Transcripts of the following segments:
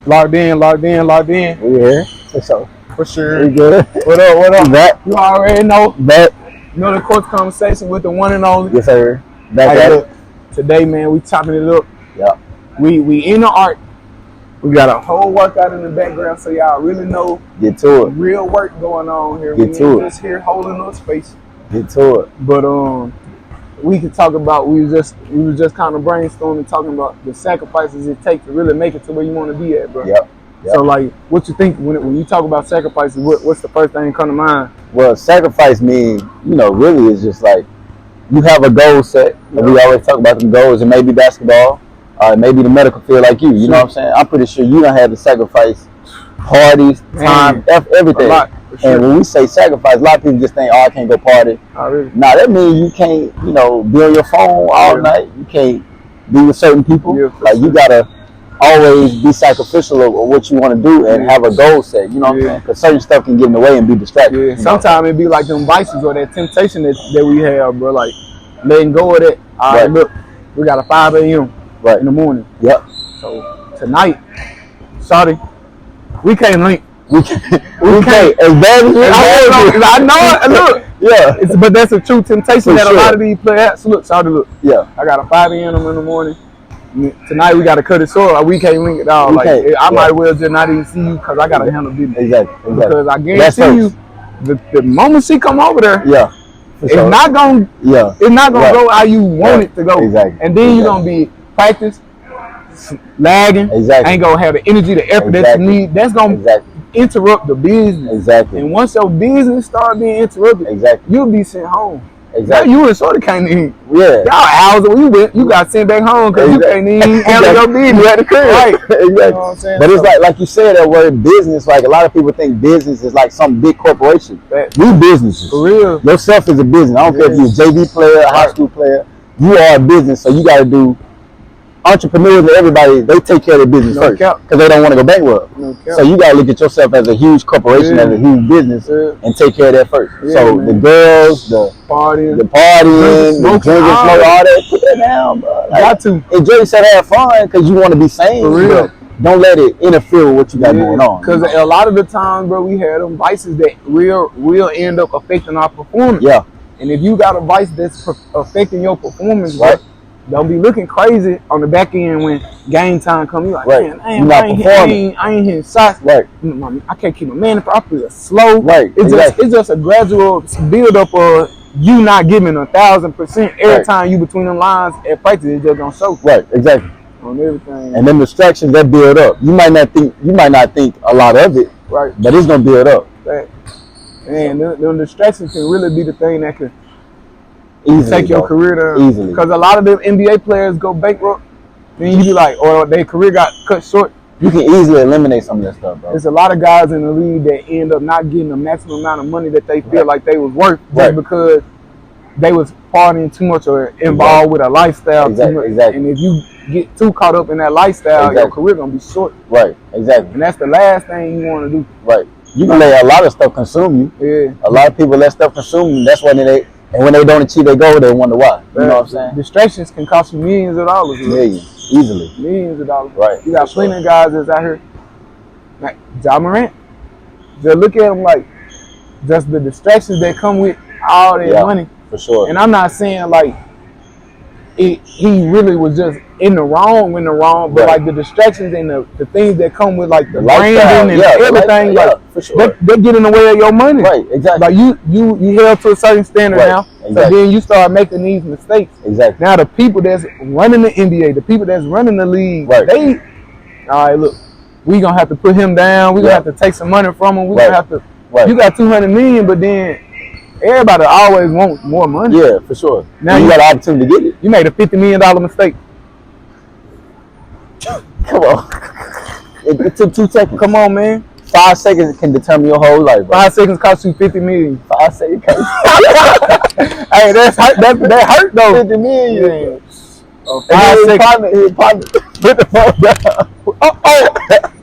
Locked in. We here. So For sure. we good. What up? Back. You already know. Back. You know the course conversation with the one and only. Yes, sir. Back Hey, at look, it. today, man, we chopping it up. Yeah. We in the art. We got a whole workout in the background, so y'all really know Get to it. real work going on here. Get we to ain't it. just here holding up space. Get to it. But we could talk about we was just kind of brainstorming, talking about the sacrifices it takes to really make it to where you want to be at, bro. Yep. So like, what you think when you talk about sacrifices? What's the first thing that come to mind? Well, sacrifice means, really is just like you have a goal set, and we always talk about them goals, and maybe basketball, maybe the medical field like you. You know what I'm saying? I'm pretty sure you don't have to sacrifice parties, time, everything. A lot, for sure. And when we say sacrifice, a lot of people just think, oh, I can't go party. Oh, really? Nah, that means you can't, be on your phone all night. You can't be with certain people. Yeah, like you gotta always be sacrificial of what you want to do and have a goal set. You know what I'm saying? Because certain stuff can get in the way and be distracted. Yeah. Sometimes it be like them vices or that temptation that we have, bro. Like letting go of that. All right, look, we got a 5 a.m. in the morning. Yep. So tonight, sorry, we can't link. We can't. As bad as I know it. Look. Yeah. But that's a true temptation that a lot of these players. Look, sorry, look. Yeah. I got a 5 a.m. in the morning. Tonight we got to cut it short. We can't link it all. I might as well just not even see you because I got to handle business. Exactly. Because I guarantee you, the moment she come over there, it's not gonna go how you want it to go. Exactly. And then you're gonna be practice lagging. Exactly. Ain't gonna have the energy, the effort that you need. That's gonna interrupt the business. Exactly. And once your business start being interrupted, you'll be sent home. Exactly. Now you and Shorty can't even. Yeah. Y'all hours you got sent back home because you can't even handle your business at the crib. Right. Exactly. You know what I'm saying? But it's like you said that word business. Like a lot of people think business is like some big corporation. We businesses. For real. Yourself is a business. I don't care if you're a JV player, a high school player. You are a business, so you got to do. Entrepreneurs and everybody, they take care of their business first because they don't want to go bankrupt. So you gotta look at yourself as a huge corporation, as a huge business, and take care of that first. So the girls, the partying, the drinking, smoke, all that, put that down, bro. Got to enjoy yourself, have fun because you want to be sane. For real. Don't let it interfere with what you got going on. Because a lot of the times, bro, we have them vices that will end up affecting our performance. Yeah. And if you got a vice that's affecting your performance, right? Don't be looking crazy on the back end when game time comes. You like, man, I ain't hitting shots. Right. I can't keep my man if I feel slow. Right. It's just a gradual build up of you not giving 1,000% every time you between them lines at practice. It's just gonna show. Right. Exactly. On everything. And them distractions that build up. You might not think a lot of it. Right. But it's gonna build up. Right. Man, them distractions can really be the thing that can easily take your career down. Easily. Because a lot of them NBA players go bankrupt. Then you be like, or their career got cut short. You can easily eliminate some of that stuff, bro. There's a lot of guys in the league that end up not getting the maximum amount of money that they feel like they was worth just because they was partying too much or involved with a lifestyle too much. And if you get too caught up in that lifestyle, your career gonna be short. Right, exactly. And that's the last thing you want to do. Right. You can let a lot of stuff consume you. Yeah. A lot of people let stuff consume you. That's why and when they don't achieve their goal, they wonder why. You know what I'm saying? Distractions can cost you millions of dollars. Millions. Easily. Millions of dollars. Right. You got plenty of guys that's out here. Like Ja Morant. Just look at him like just the distractions that come with all that money. For sure. And I'm not saying like he really was just in the wrong, but like the distractions and the things that come with like the branding and everything, for sure. they get in the way of your money. Right, exactly. Like you held to a certain standard now, so then you start making these mistakes. Exactly. Now the people that's running the NBA, the people that's running the league, they, all right, look, we gonna have to put him down. We gonna have to take some money from him. We gonna have to. You got 200 million, but then everybody always wants more money. Yeah, for sure. Now you got an opportunity to get it. You made a $50 million mistake. Come on. It took 2 seconds. Come on, man. 5 seconds can determine your whole life, bro. 5 seconds cost you 50 million. 5 seconds. Hey, that hurt though. 50 million. Oh, 5 seconds. His partner put the phone down.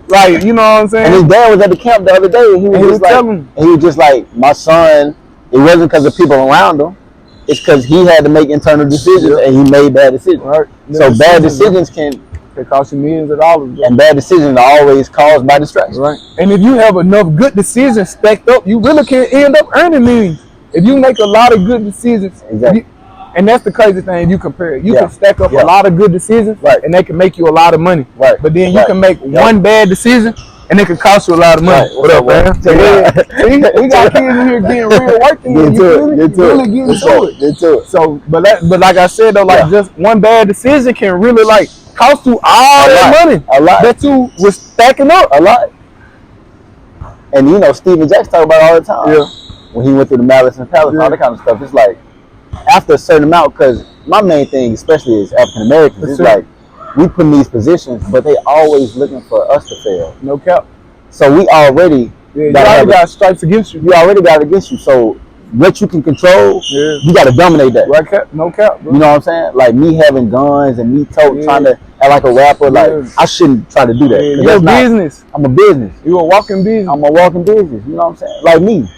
Like, you know what I'm saying? And his dad was at the camp the other day, and he was just like, my son, it wasn't because of people around him. It's because he had to make internal decisions, and he made bad decisions. Right. So bad decisions can They cost you millions of dollars, bro. And bad decisions are always caused by distraction. Right. And if you have enough good decisions stacked up, you really can end up earning millions. If you make a lot of good decisions, exactly. And that's the crazy thing. You compare it. You can stack up a lot of good decisions, right, and they can make you a lot of money. Right. But then you can make one bad decision, and it can cost you a lot of money. Right. What up, man? We got kids in here getting real work. Get to it. So, but like I said though, like just one bad decision can really like cost you all that money. A lot. That you was stacking up. A lot. And you know, Steven Jackson talk about it all the time. Yeah. When he went through the Malice and Palace and all that kind of stuff, it's like after a certain amount, because my main thing, especially as African Americans, is like we put in these positions, but they always looking for us to fail. No cap. So we already got stripes against you. You already got it against you. So what you can control, you got to dominate that. Right cap. No cap, bro. You know what I'm saying? Like me having guns and me trying to act like a rapper, like I shouldn't try to do that. You're a business. I'm a business. You're a walking business. I'm a walking business. You know what I'm saying? Like me.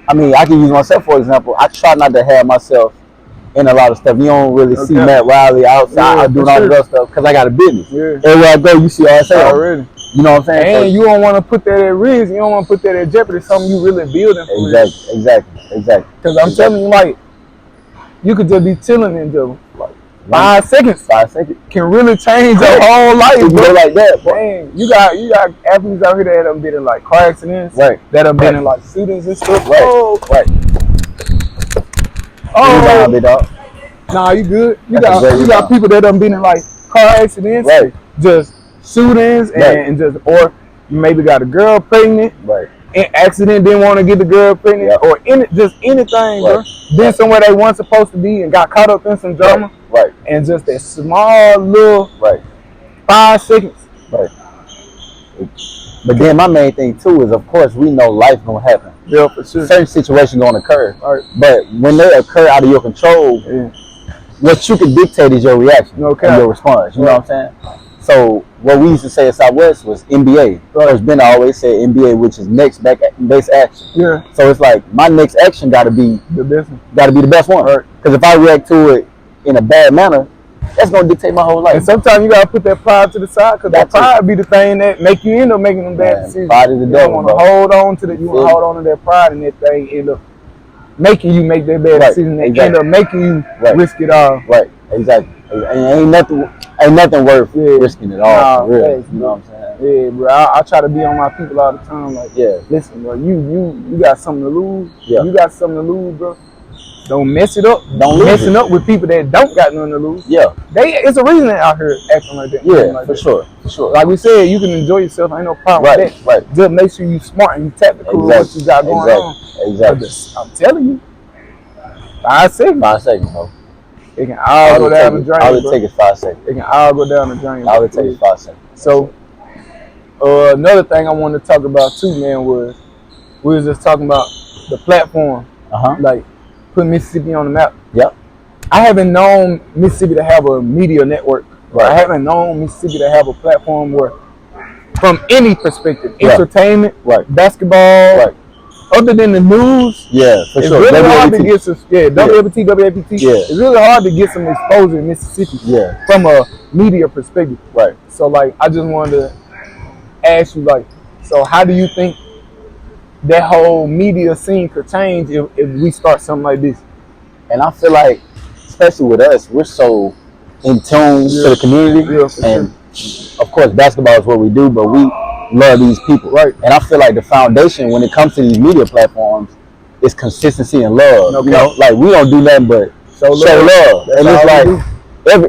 I mean, I can use myself for example. I try not to have myself in a lot of stuff. You don't really see Matt Riley outside. I do all that other stuff because I got a business. Everywhere I go, you see all I say already. You know what I'm saying? And you don't want to put that at risk. You don't want to put that at jeopardy. Something you really building for. Exactly. Because I'm telling you, like, you could just be chilling in just like 5 seconds. 5 seconds can really change your whole life, bro. Like that, bro. Man, you got athletes out here that have been in like car accidents, that have been in like shootings and stuff. Nah, you good. You got people that have been in like car accidents, just shootings, and just or you maybe got a girl pregnant, an accident, didn't want to get the girl pregnant, or just anything, bro. Been somewhere they weren't supposed to be and got caught up in some drama, and just that small little 5 seconds, But then my main thing too is, of course, we know life gonna happen. Yeah, for sure. Certain situations gonna occur, but when they occur out of your control, what you can dictate is your reaction and your response. You know what I'm saying? So what we used to say at Southwest was NBA. Coach Ben always said NBA, which is next best action. Yeah. So it's like my next action got to be the best one. Got to be the best one. Because if I react to it in a bad manner, that's gonna dictate my whole life. And sometimes you gotta put that pride to the side, because that pride be the thing that make you end up making them bad decisions. Pride is the devil. You want to hold on to you want to hold on to that pride, and that thing end up making you make that bad decision. That end up making you risk it all. Right. Exactly. Ain't nothing worth risking it all. Really. You know what I'm saying? Yeah, bro. I try to be on my people all the time. Like, listen, bro. You got something to lose. Yeah. You got something to lose, bro. Don't mess it up. Don't mess it up with people that don't got nothing to lose. Yeah. It's a reason they're out here acting like that. Yeah, like for sure. Like we said, you can enjoy yourself. Ain't no problem with that. Right. Just make sure you smart and you tactical with what you got going on. Exactly. I'm telling you. 5 seconds. 5 seconds, bro. It can all go down the drain. All it take is 5 seconds. It can all go down the drain. All it take is 5 seconds. So, another thing I wanted to talk about too, man, was we was just talking about the platform. Like, put Mississippi on the map. Yep. I haven't known Mississippi to have a media network. I haven't known Mississippi to have a platform where, from any perspective, entertainment, basketball, other than the news, for it's sure. really hard to get some WAPT. Yeah. It's really hard to get some exposure in Mississippi from a media perspective. Right. So like, I just wanted to ask you, like, so how do you think that whole media scene could change if we start something like this? And I feel like, especially with us, we're so in tune to the community, and of course basketball is what we do, but we love these people, and I feel like the foundation when it comes to these media platforms is consistency and love. You know, like we don't do nothing but show love. And it's like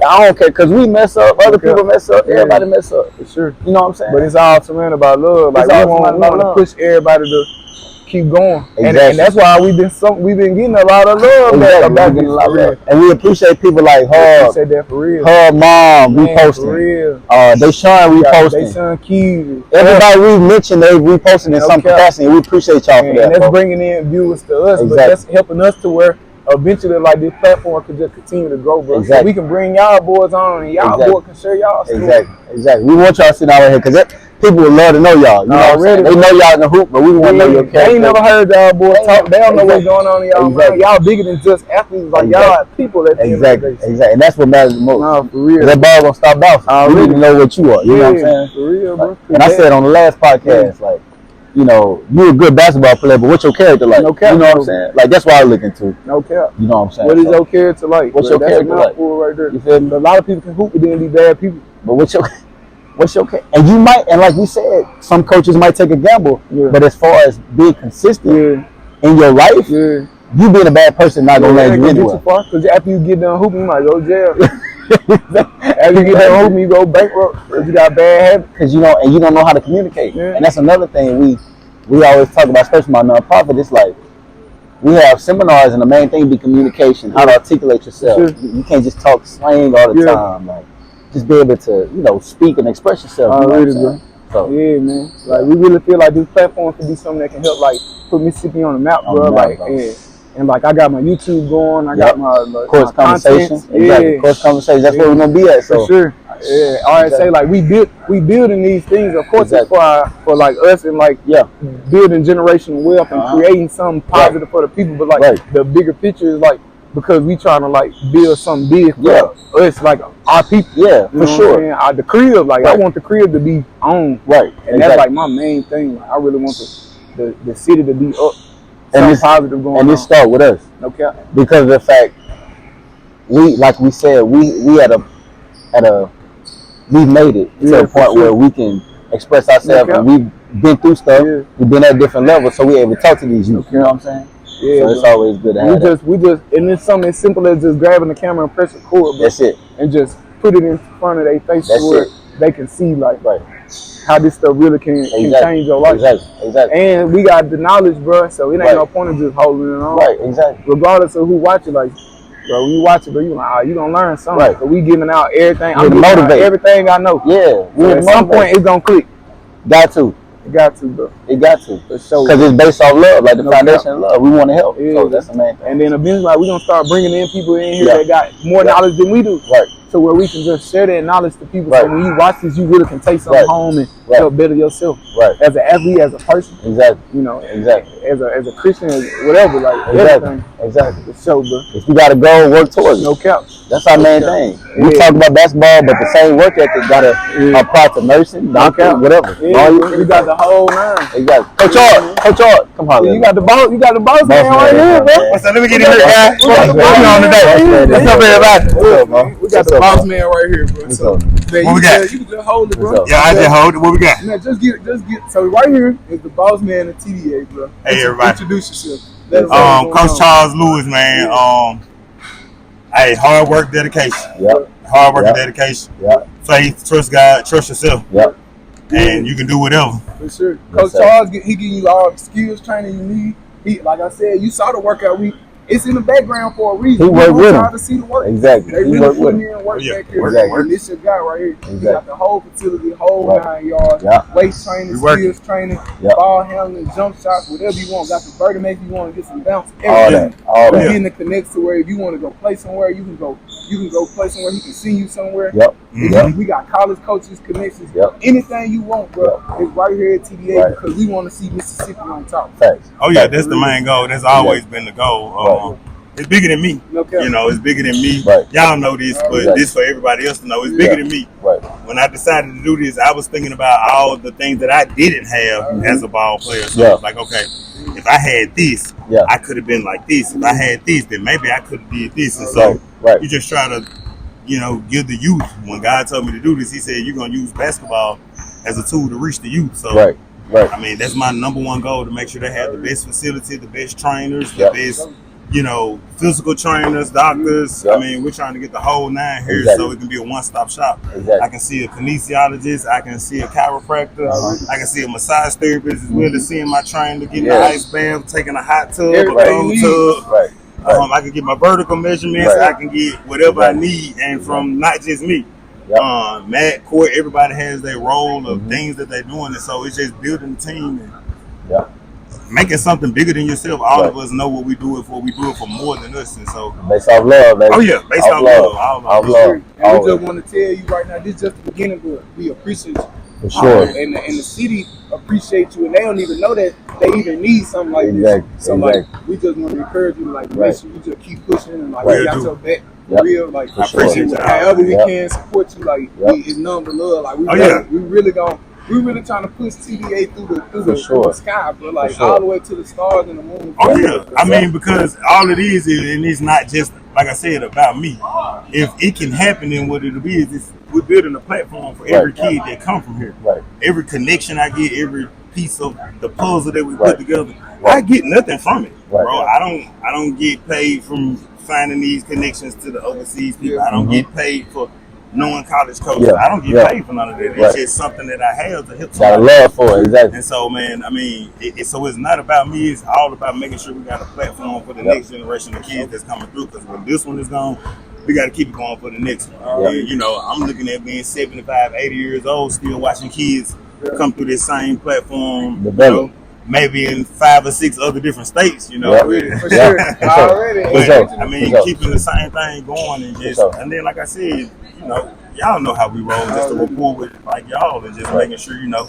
I don't care, because we mess up, other people mess up, everybody mess up. For sure. You know what I'm saying? But it's all surrounded by love. Like, we want to push everybody to keep going. And that's why we've been getting a lot of love about this. And we appreciate people like her. Appreciate that for real. Her mom reposting. For real. Deshaun reposting. Deshaun Keys. Everybody we mentioned, they reposting in some capacity, and we appreciate y'all for that. And that's bringing in viewers to us, but that's helping us to where eventually, like, this platform could just continue to grow, bro. So we can bring y'all boys on, and y'all boys can share y'all story. Exactly. We want y'all to sit out here, because people would love to know y'all. You know what I'm saying? They know y'all in the hoop, but we want to know your character. They ain't never heard y'all boys talk. They don't know what's going on in y'all mind. Y'all bigger than just athletes. Like y'all people that exactly. And that's what matters the most. No, for real. That ball gonna stop bouncing. We need to know what you are. You know what I'm saying? For real, bro. And I said on the last podcast, like, you know, you're a good basketball player, but what's your character like? No cap, you know what I'm saying? Like, that's what I look into. No cap. You know what I'm saying? What is your character like? What's your character like? Right there. You feel me? A lot of people can hoop, but then be bad people. But what's your character? And you might, and like we said, some coaches might take a gamble. Yeah. But as far as being consistent in your life, you being a bad person not gonna land you anywhere. Because after you get done hooping, you might go to jail. After you get done hooping, you go bankrupt because you got bad habits. Because you know, and you don't know how to communicate. Yeah. And that's another thing we always talk about, especially my nonprofit. It's like we have seminars, and the main thing be communication, how to articulate yourself. Sure. You can't just talk slang all the time. Like, just be able to, you know, speak and express yourself. So, yeah, man. Like, we really feel like this platform could be something that can help, like, put Mississippi on the map, bro. Like, and like, I got my YouTube going. I got my course conversations. Exactly. Course conversations. That's where we're gonna be at. So. For sure. Yeah, I always say, like, we building these things, of course, it's for like us and like building generational wealth and creating something positive for the people. But like the bigger picture is like, because we trying to like build something big for us, like our people. Yeah, you know for sure. The crib, like I want the crib to be on. Right. And that's like my main thing. Like, I really want the city to be up. And it's positive going on. And it start with us. Okay. Because of the fact like we said, we at a we've made it to a point where we can express ourselves, and we've been through stuff. We've been at different levels, so we're able to talk to these youth. You know what I'm saying? Yeah. So it's always good to have we just, and it's something as simple as just grabbing the camera and press record. That's it. And just put it in front of their face where they can see like how this stuff really can change your life. Exactly. And we got the knowledge, bro. So it ain't no point of just holding it on. Right. Exactly. Regardless of who watch it, like. Bro, when you watch it, bro, you like, you gonna learn something. Right. But we giving out everything. I'm motivated. Everything I know. Yeah. So at some point, it's gonna click. Got to. It got to, bro. It got to. Because it's based off love, like the foundation of love. We want to help. Yeah. So that's the main thing. And then eventually, like, we gonna start bringing in people in here that got more knowledge than we do. Right. So where we can just share that knowledge to people. So when you watch this, you really can take something home and help better yourself. Right. As an athlete, as a person. Exactly. You know. Exactly. As a Christian, whatever, like everything. Exactly. So, bro. If you gotta go, work towards it. No cap. That's our main thing. We talk about basketball, but the same work ethic gotta apply to nursing, doctor, whatever. Yeah, you got the whole nine. Exactly. Coach Art, come on. You got the boss man right here, bro. What's up? Let me get in here, guys. What's on today? What's up, everybody? We got the boss man right here, bro. So, what we got? You can just hold it, bro. Yeah, I just hold it. What we got? Man, just get. So right here is the boss man of TDA, bro. Hey, everybody. Introduce yourself. Coach Charles Lewis, man. Hey, hard work, dedication. Yep. Hard work and dedication. Yep. Faith, trust God, trust yourself. Yep. And you can do whatever. For sure. Coach Charles, he give you all the skills training you need. He, like I said, you saw the workout week. It's in the background for a reason. He worked with him. To see the work. Exactly. They really put in work back here. Exactly. And this your guy right here. He got the whole facility, whole 9 yards, weight training, skills training, ball handling, jump shots, whatever you want. Got the vertical if you want to get some bounce. Everything. All that. Getting the connects to where if you want to go play somewhere, you can go play somewhere. He can see you somewhere. Yep. We got college coaches, connections. Anything you want, bro, is right here at TDA because we want to see Mississippi on top. Thanks. Oh yeah, that's the main goal. That's always been the goal. It's bigger than me. You know, it's bigger than me. Y'all know this, but this for everybody else to know. It's bigger than me. When I decided to do this, I was thinking about all the things that I didn't have as a ball player. So I was like, okay, if I had this, I could have been like this. If I had this, then maybe I could have did this. And so you just try to, you know, give the youth. When God told me to do this, he said, you're going to use basketball as a tool to reach the youth. So, I mean, that's my number one goal, to make sure they have the best facility, the best trainers, the best, you know, physical trainers, doctors. I mean, we're trying to get the whole 9 here so it can be a one-stop shop. I can see a kinesiologist, I can see a chiropractor, I can see a massage therapist, as well as seeing my trainer getting the ice bath, taking a hot tub, a cold tub. I can get my vertical measurements, I can get whatever I need, and from not just me. Matt, Court, everybody has their role of things that they're doing, and so it's just building the team and making something bigger than yourself. All of us know what we do it for. We do it for more than us, and so based off love, baby. Oh yeah, based off love. And we just want to tell you right now, this is just the beginning, but we appreciate you For sure. And the city appreciate you, and they don't even know that they even need something like this. So like, we just want to encourage you, like, make sure you just keep pushing, and like, we got your back. Real, like, I appreciate you. However we can support you, like, it's nothing but love. Like, we really trying to push TDA through the sky, bro. Like, all the way to the stars and the moon. Oh yeah, I mean, because all it is, and it's not just like I said about me. If it can happen, then what it'll be is we're building a platform for every kid that come from here. Every connection I get, every piece of the puzzle that we put together, I get nothing from it, bro. I don't get paid from finding these connections to the overseas people. I don't get paid for knowing college coaches. I don't get paid for none of that. It's just something that I have to help somebody. Got a love for it, exactly. And so, man, I mean, so it's not about me. It's all about making sure we got a platform for the next generation of kids that's coming through. Because when this one is gone, we got to keep it going for the next one. And, you know, I'm looking at being 75, 80 years old, still watching kids come through this same platform. You know, maybe in 5 or 6 other different states, you know. For sure. Already. But, I mean, keeping the same thing going and just, and then, like I said, you know, y'all know how we roll, just to rapport with like y'all and just making sure, you know,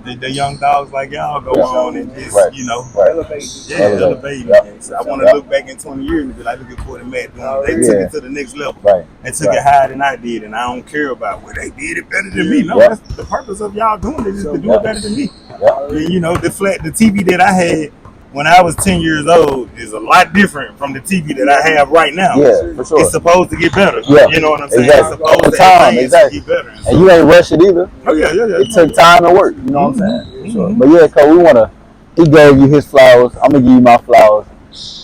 the young dogs like y'all go on and just, you know, elevate. So I want to look back in 20 years and be like, look at Ford and Matt doing. They took it to the next level. They took it higher than I did, and I don't care about where they did it better than me. No, that's the purpose of y'all doing it is to do it better than me. I mean, you know, the TV that I had when I was 10 years old is a lot different from the TV that I have right now. Yeah, for sure. It's supposed to get better. You know what I'm saying? Exactly. It's supposed to get better. And you ain't rush it either. Oh, yeah. It took time to work. You know what I'm saying? Sure. But yeah, Cole, he gave you his flowers. I'm going to give you my flowers.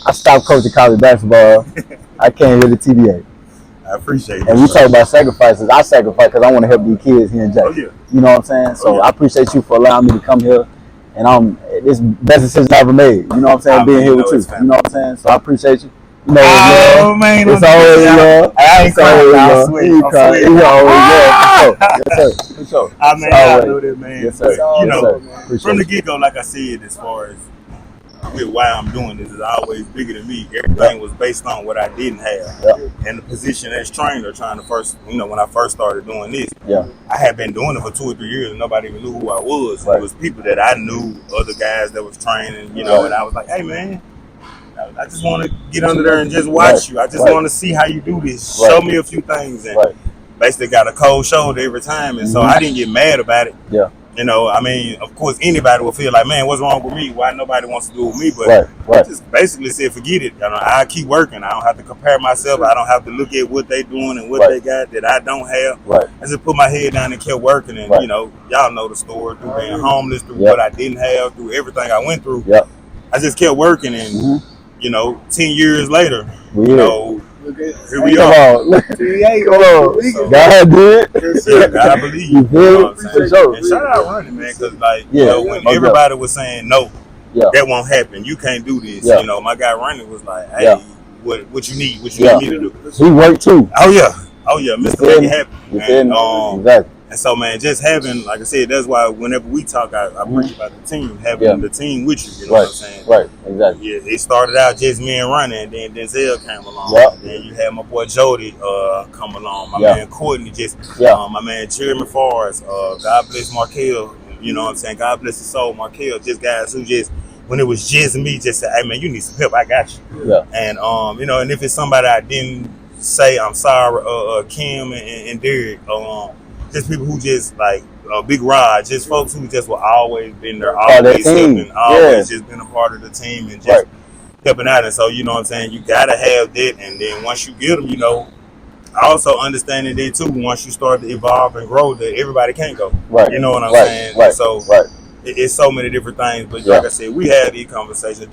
I stopped coaching college basketball. I came here to TDA. I appreciate it. And we talk about sacrifices. I sacrifice because I want to help these kids here in Jackson. You know what I'm saying? So I appreciate you for allowing me to come here. And it's the best decision I ever made. You know what I'm saying? Being here with you. You know what I'm saying? So I appreciate you. You know, it's always love. I ain't crying. I swear. You always love. Yes, sir. For sure. I mean, I know that, man. Yes, sir. You know, from the get-go, like I said, as far as with why I'm doing this is always bigger than me. Everything was based on what I didn't have. And the position as trainer, trying to first, you know, when I first started doing this, I had been doing it for 2 or 3 years and nobody even knew who I was. It was people that I knew, other guys that was training, you know, and I was like, hey, man, I just want to get under there and just watch you. I just want to see how you do this. Show me a few things. And basically got a cold shoulder every time. And so I didn't get mad about it. You know, I mean, of course, anybody will feel like, man, what's wrong with me? Why nobody wants to do it with me? But I just basically said, forget it. You know, I keep working. I don't have to compare myself. I don't have to look at what they doing and what they got that I don't have. I just put my head down and kept working. And, you know, y'all know the story through being homeless, through what I didn't have, through everything I went through. I just kept working. And, you know, 10 years later, you know, here we are. Come on. God did. God believe you. And shout out Running, man, because like you know, when everybody was saying no, that won't happen. You can't do this. You know, my guy Running was like, hey, what you need? What you need me to do? He worked too. Oh yeah, Mr. Make it happen. Exactly. And so, man, just having, like I said, that's why whenever we talk, I preach about the team, having the team with you, you know what I'm saying? Exactly. Yeah, it started out just me and Running, and then Denzel came along. Then you had my boy Jody come along, my man Courtney, my man Jeremy Forrest, God bless Markel, you know what I'm saying? God bless his soul, Markel, just guys who just, when it was just me, just said, hey, man, you need some help, I got you. And, you know, and if it's somebody I didn't say, I'm sorry, Kim and Derek, just people who just like Big Rod, just folks who just were always been there, always helping, always just been a part of the team and just helping out. And so, you know what I'm saying, you gotta have that. And then once you get them, you know, I also understand that too. Once you start to evolve and grow, that everybody can't go. You know what I'm saying? So it's so many different things. But like I said, we had these conversations.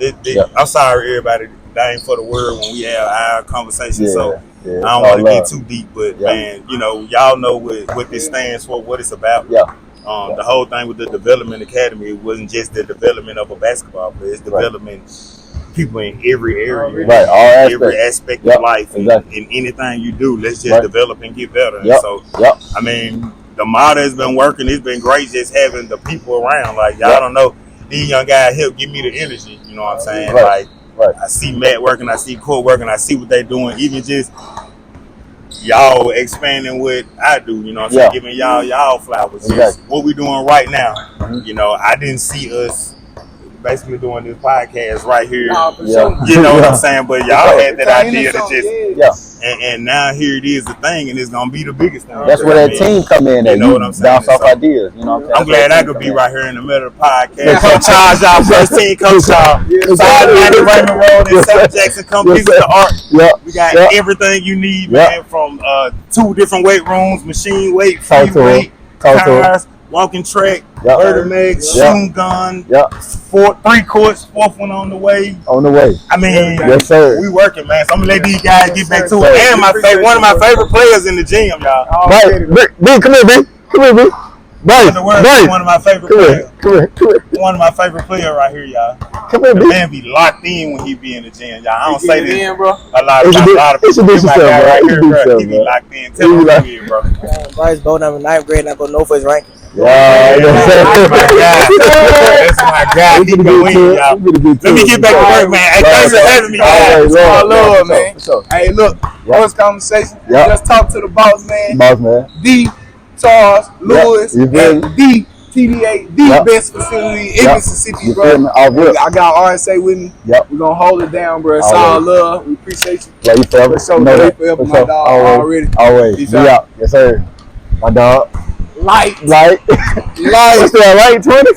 I'm sorry, everybody, that ain't for the word when we have our conversations. So. I don't want to get too deep, but man, you know, y'all know what this stands for, what it's about. The whole thing with the Development Academy, it wasn't just the development of a basketball player, it's development people in every area, every aspect of life, and anything you do, let's just develop and get better. And so, I mean, the model has been working. It's been great just having the people around. Like, y'all don't know, these young guys help give me the energy, you know what I'm saying? Like, I see Matt working, I see Court working, I see what they're doing. Even just y'all expanding what I do, you know what I'm saying? Giving y'all flowers. Exactly. What we doing right now. You know, I didn't see us basically doing this podcast right here. You know what I'm saying? But y'all had that idea to just and now here it is, the thing, and it's gonna be the biggest thing. That's where that team come in. You know what I'm saying? Bounce off ideas. You know what I'm glad I could be right here in the middle of the podcast. Coach Charles, y'all first team, Coach Charles. Raymond Road and South Jackson, come visit the art. We got everything you need, man, from 2 different weight rooms, machine weight, free weight, cars, walking track, Vertimax, shooting gun, 3 courts, 4th one on the way. I mean, yes, sir. We working, man. So I'm gonna let these guys get back to it. And one of my favorite players in the gym, y'all. Right, come here, man. Come here, man. Right. One of my favorite players. Come here. One of my favorite players right here, y'all. Come here, the man be locked in when he be in the gym, y'all. I don't say this a lot of people. Introduce yourself, right here, bro. He be locked in. Tell him who he is, bro. Bryce Bowden, I'm in 9th grade and I go no for his ranking. That's my guy. He go in, y'all. Let me get back to work, man. Hey, thanks for having me, man. It's all love, man. Hey, look, first conversation. Just talk to the boss, man. D. Charles Lewis and D. TDA, the best facility in Mississippi, bro. I got RSA with me. We're going to hold it down, bro. It's all love. We appreciate you. Love you forever. So forever, my dog. Already. Always. Be out. Yes, sir. My dog. Light. What's that, light 20?